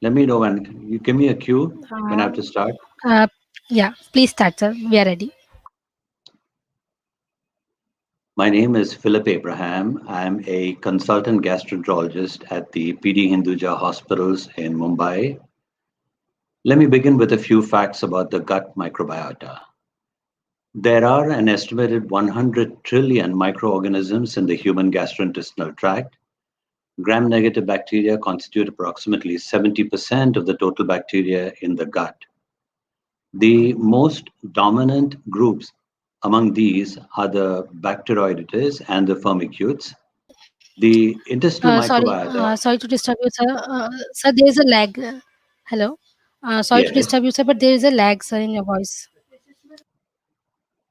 Let me know when you give me a cue when I have Uh, to start. uh, yeah, please start, sir. We are ready. My name is Philip Abraham. I'm a consultant gastroenterologist at the PD Hinduja hospitals in Mumbai. Let me begin with a few facts about the gut microbiota. There are an estimated 100 trillion microorganisms in the human gastrointestinal tract. Gram-negative bacteria constitute approximately 70% of the total bacteria in the gut. The most dominant groups among these are the Bacteroidetes and the Firmicutes. The intestinal microbiota, Sorry to disturb you, sir. Sir, there is a lag. Hello. Sorry to yes, disturb you, sir, but there is a lag, sir, in your voice.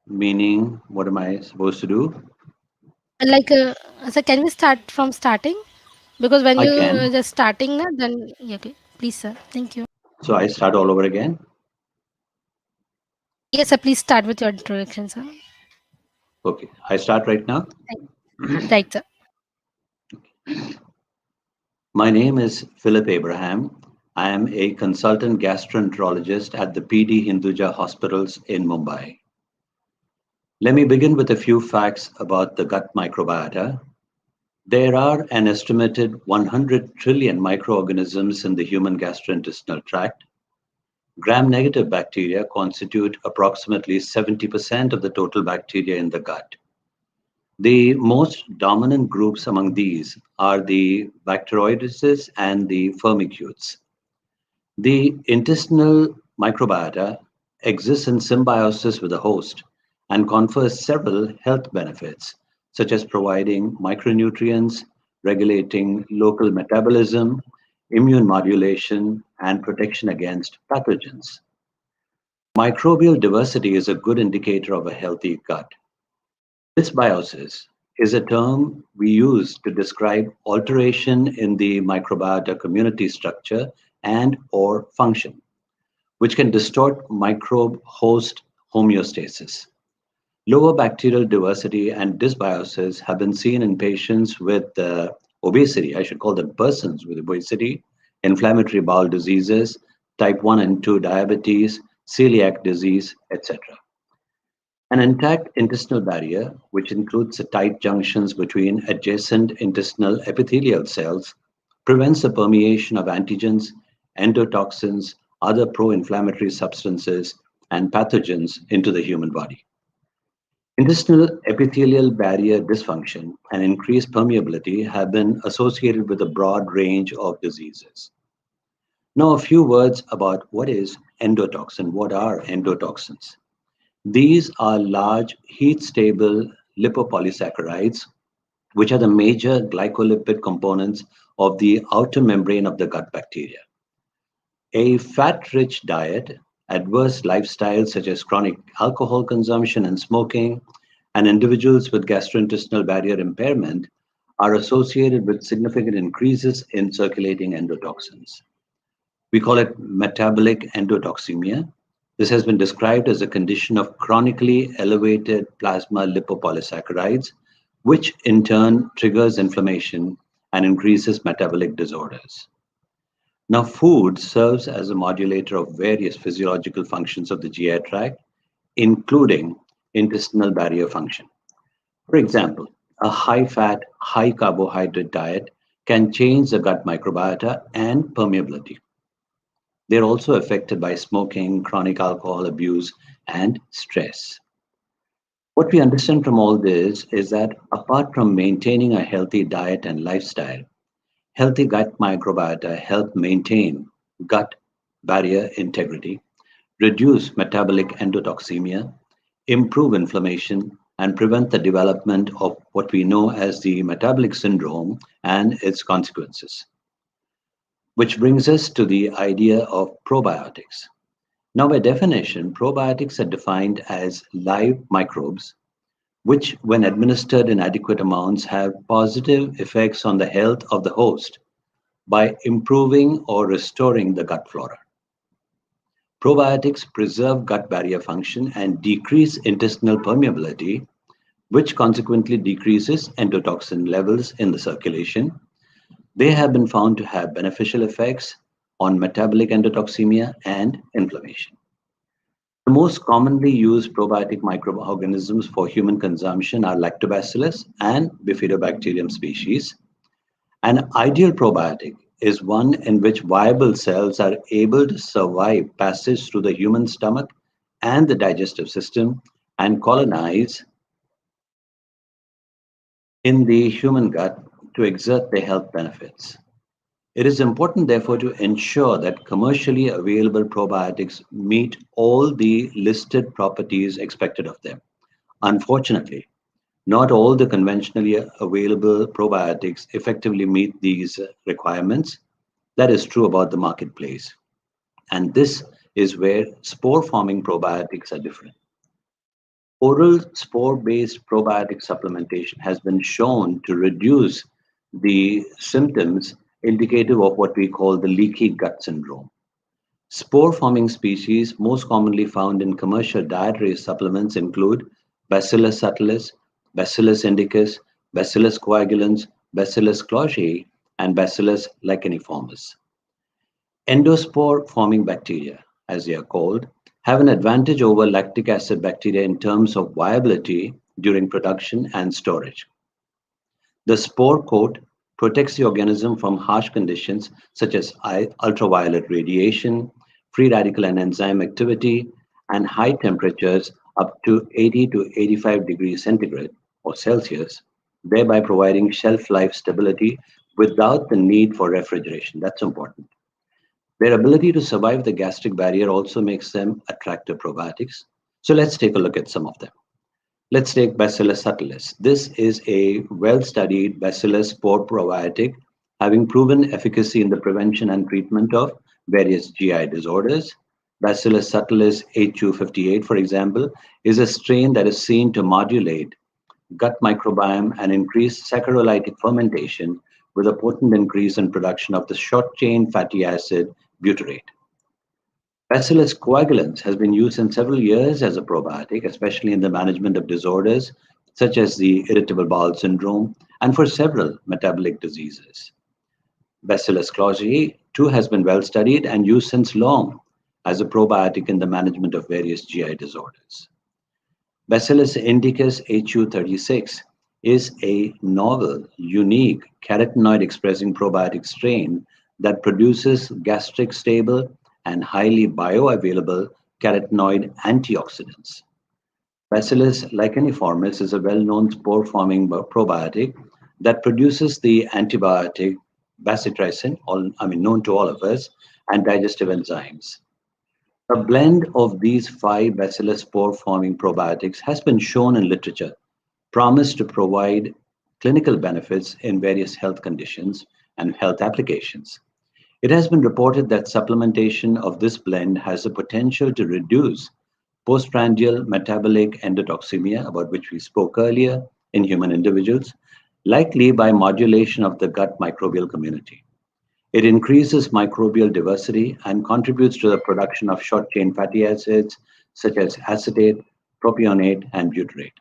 meaning what am I supposed to do? Sir, can we start from starting? Because when I you can. just starting, na, then yeah, okay. Please, sir. Thank you. So I start all over again. Yes, sir. Please start with your introduction, sir. Okay, I start right now. Right, sir. My name is Philip Abraham. I am a consultant gastroenterologist at the PD Hinduja hospitals in Mumbai. Let me begin with a few facts about the gut microbiota. There are an estimated 100 trillion microorganisms in the human gastrointestinal tract. Gram-negative bacteria constitute approximately 70% of the total bacteria in the gut. The most dominant groups among these are the Bacteroidetes and the Firmicutes. The intestinal microbiota exists in symbiosis with the host and confers several health benefits, such as providing micronutrients, regulating local metabolism, immune modulation, and protection against pathogens. Microbial diversity is a good indicator of a healthy gut. Dysbiosis is a term we use to describe alteration in the microbiota community structure and or function, which can distort microbe host homeostasis. Lower bacterial diversity and dysbiosis have been seen in patients with obesity, I should call them persons with obesity, inflammatory bowel diseases, type 1 and 2 diabetes, celiac disease, etc. An intact intestinal barrier, which includes the tight junctions between adjacent intestinal epithelial cells, prevents the permeation of antigens, endotoxins, other pro inflammatory substances, and pathogens into the human body. Intestinal epithelial barrier dysfunction and increased permeability have been associated with a broad range of diseases. Now, a few words about what is endotoxin. What are endotoxins? These are large, heat stable lipopolysaccharides, which are the major glycolipid components of the outer membrane of the gut bacteria. A fat rich diet, adverse lifestyles such as chronic alcohol consumption and smoking, and individuals with gastrointestinal barrier impairment are associated with significant increases in circulating endotoxins. We call it metabolic endotoxemia. This has been described as a condition of chronically elevated plasma lipopolysaccharides, which in turn triggers inflammation and increases metabolic disorders. Now, food serves as a modulator of various physiological functions of the GI tract, including intestinal barrier function. For example, a high fat, high carbohydrate diet can change the gut microbiota and permeability. They're also affected by smoking, chronic alcohol abuse, and stress. What we understand from all this is that apart from maintaining a healthy diet and lifestyle, healthy gut microbiota help maintain gut barrier integrity, reduce metabolic endotoxemia, improve inflammation, and prevent the development of what we know as the metabolic syndrome and its consequences. Which brings us to the idea of probiotics. Now, by definition, probiotics are defined as live microbes, which, when administered in adequate amounts, have positive effects on the health of the host by improving or restoring the gut flora. Probiotics preserve gut barrier function and decrease intestinal permeability, which consequently decreases endotoxin levels in the circulation. They have been found to have beneficial effects on metabolic endotoxemia and inflammation. The most commonly used probiotic microorganisms for human consumption are Lactobacillus and Bifidobacterium species. An ideal probiotic is one in which viable cells are able to survive passage through the human stomach and the digestive system and colonize in the human gut to exert their health benefits. It is important, therefore, to ensure that commercially available probiotics meet all the listed properties expected of them. Unfortunately, not all the conventionally available probiotics effectively meet these requirements. That is true about the marketplace. And this is where spore forming probiotics are different. Oral spore based probiotic supplementation has been shown to reduce the symptoms indicative of what we call the leaky gut syndrome. Spore forming species most commonly found in commercial dietary supplements include Bacillus subtilis, Bacillus indicus, Bacillus coagulans, Bacillus clausii, and Bacillus licheniformis. Endospore forming bacteria, as they are called, have an advantage over lactic acid bacteria in terms of viability during production and storage. The spore coat protects the organism from harsh conditions such as ultraviolet radiation, free radical and enzyme activity, and high temperatures up to 80 to 85 degrees centigrade or Celsius, thereby providing shelf life stability without the need for refrigeration. That's important. Their ability to survive the gastric barrier also makes them attractive probiotics. So let's take a look at some of them. Let's take Bacillus subtilis. This is a well-studied Bacillus spore probiotic having proven efficacy in the prevention and treatment of various GI disorders. Bacillus subtilis HU58, for example, is a strain that is seen to modulate gut microbiome and increase saccharolytic fermentation with a potent increase in production of the short-chain fatty acid butyrate. Bacillus coagulans has been used in several years as a probiotic, especially in the management of disorders such as the irritable bowel syndrome and for several metabolic diseases. Bacillus clausii too has been well studied and used since long as a probiotic in the management of various GI disorders. Bacillus indicus HU36 is a novel, unique carotenoid expressing probiotic strain that produces gastric stable and highly bioavailable carotenoid antioxidants. Bacillus licheniformis is a well-known spore-forming probiotic that produces the antibiotic bacitracin, known to all of us, and digestive enzymes. A blend of these 5 Bacillus spore-forming probiotics has been shown in literature, promised to provide clinical benefits in various health conditions and health applications. It has been reported that supplementation of this blend has the potential to reduce postprandial metabolic endotoxemia, about which we spoke earlier, in human individuals, likely by modulation of the gut microbial community. It increases microbial diversity and contributes to the production of short-chain fatty acids such as acetate, propionate, and butyrate.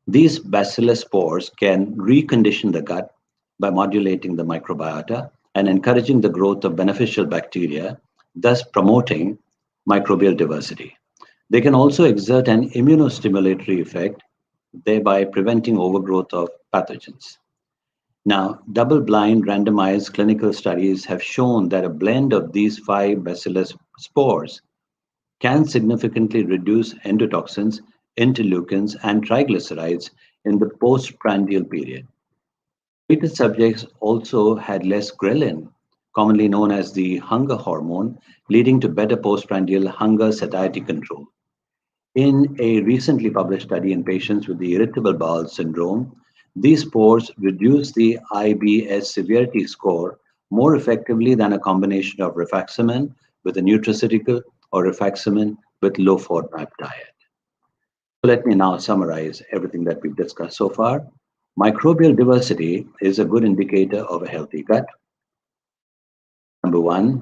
These bacillus spores can recondition the gut by modulating the microbiota and encouraging the growth of beneficial bacteria, thus promoting microbial diversity. They can also exert an immunostimulatory effect, thereby preventing overgrowth of pathogens. Now, double-blind randomized clinical studies have shown that a blend of these 5 bacillus spores can significantly reduce endotoxins, interleukins, and triglycerides in the postprandial period. Treated subjects also had less ghrelin, commonly known as the hunger hormone, leading to better postprandial hunger satiety control. In a recently published study in patients with the irritable bowel syndrome, these spores reduce the IBS severity score more effectively than a combination of rifaximin with a nutraceutical or rifaximin with low FODMAP diet. So let me now summarize everything that we've discussed so far. Microbial diversity is a good indicator of a healthy gut. Number 1,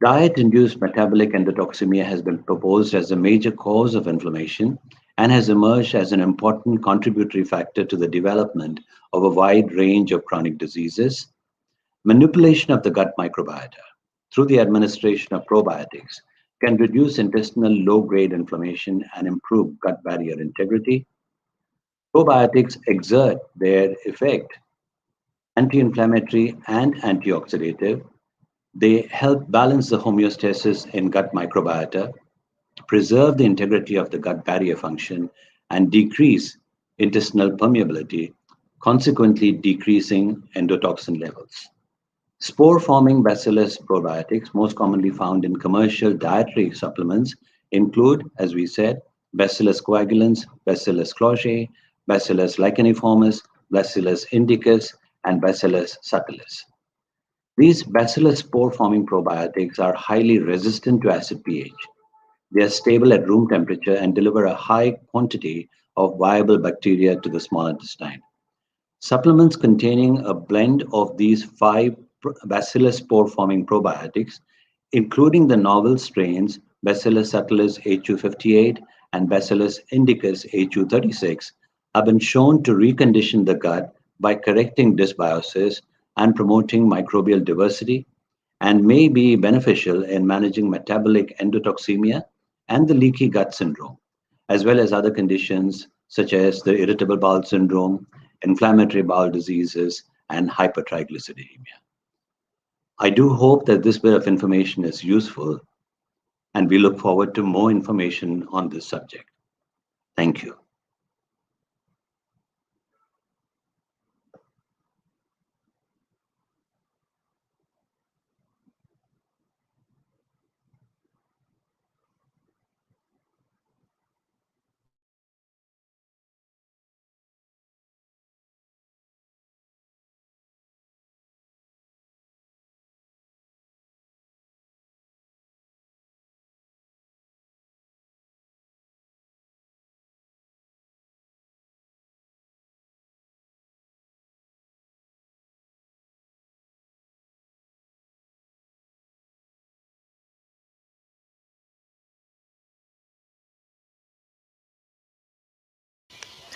diet-induced metabolic endotoxemia has been proposed as a major cause of inflammation and has emerged as an important contributory factor to the development of a wide range of chronic diseases. Manipulation of the gut microbiota through the administration of probiotics can reduce intestinal low-grade inflammation and improve gut barrier integrity. Probiotics exert their effect anti-inflammatory and antioxidative. They help balance the homeostasis in gut microbiota, preserve the integrity of the gut barrier function, and decrease intestinal permeability, consequently decreasing endotoxin levels. Spore-forming Bacillus probiotics, most commonly found in commercial dietary supplements, include, as we said, Bacillus coagulans, Bacillus clochae, Bacillus licheniformis, Bacillus indicus, and Bacillus subtilis. These Bacillus spore-forming probiotics are highly resistant to acid pH. They are stable at room temperature and deliver a high quantity of viable bacteria to the small intestine. Supplements containing a blend of these 5 Bacillus spore-forming probiotics, including the novel strains Bacillus subtilis HU58 and Bacillus indicus HU36, have been shown to recondition the gut by correcting dysbiosis and promoting microbial diversity, and may be beneficial in managing metabolic endotoxemia and the leaky gut syndrome, as well as other conditions such as the irritable bowel syndrome, inflammatory bowel diseases, and hypertriglyceridemia. I do hope that this bit of information is useful, and we look forward to more information on this subject. Thank you.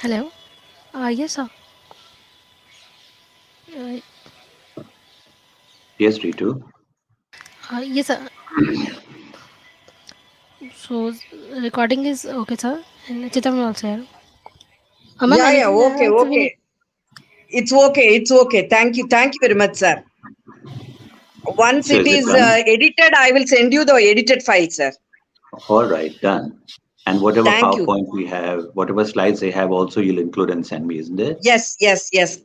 Hello. Yes, sir. Uh, Yes, Ritu. yes, sir. So recording is okay, sir. And Chitam also here. Ma'am, Yeah, anything okay, else we need? okay. It's okay. Thank you very much, sir. Once So it is it is done? edited, I will send you the edited file, sir. All right, done. And whatever Thank you. PowerPoint we have, whatever slides they have, also you'll include and send me, isn't it? Yes.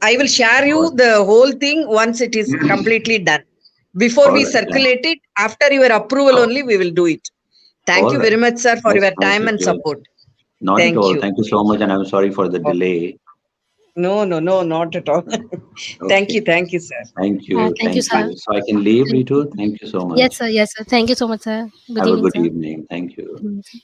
I will share All you the whole thing once it is completely done. Before all we right, done. circulate it, after your approval only, we will do it. Thank All you right. very much, sir, for Nice, your nice time to and hear. support. Not at Thank all. you. Thank you so much, and I'm sorry for the Okay. delay. No, not at all. Okay. Thank you, sir. Thank you. Thank you, Thank sir. you. So I can leave, Thank you. Ritu. Thank you so Yes, much. sir. Yes, sir. Thank you so much, sir. Good Have a evening, good sir. evening. Thank you. Good evening, sir.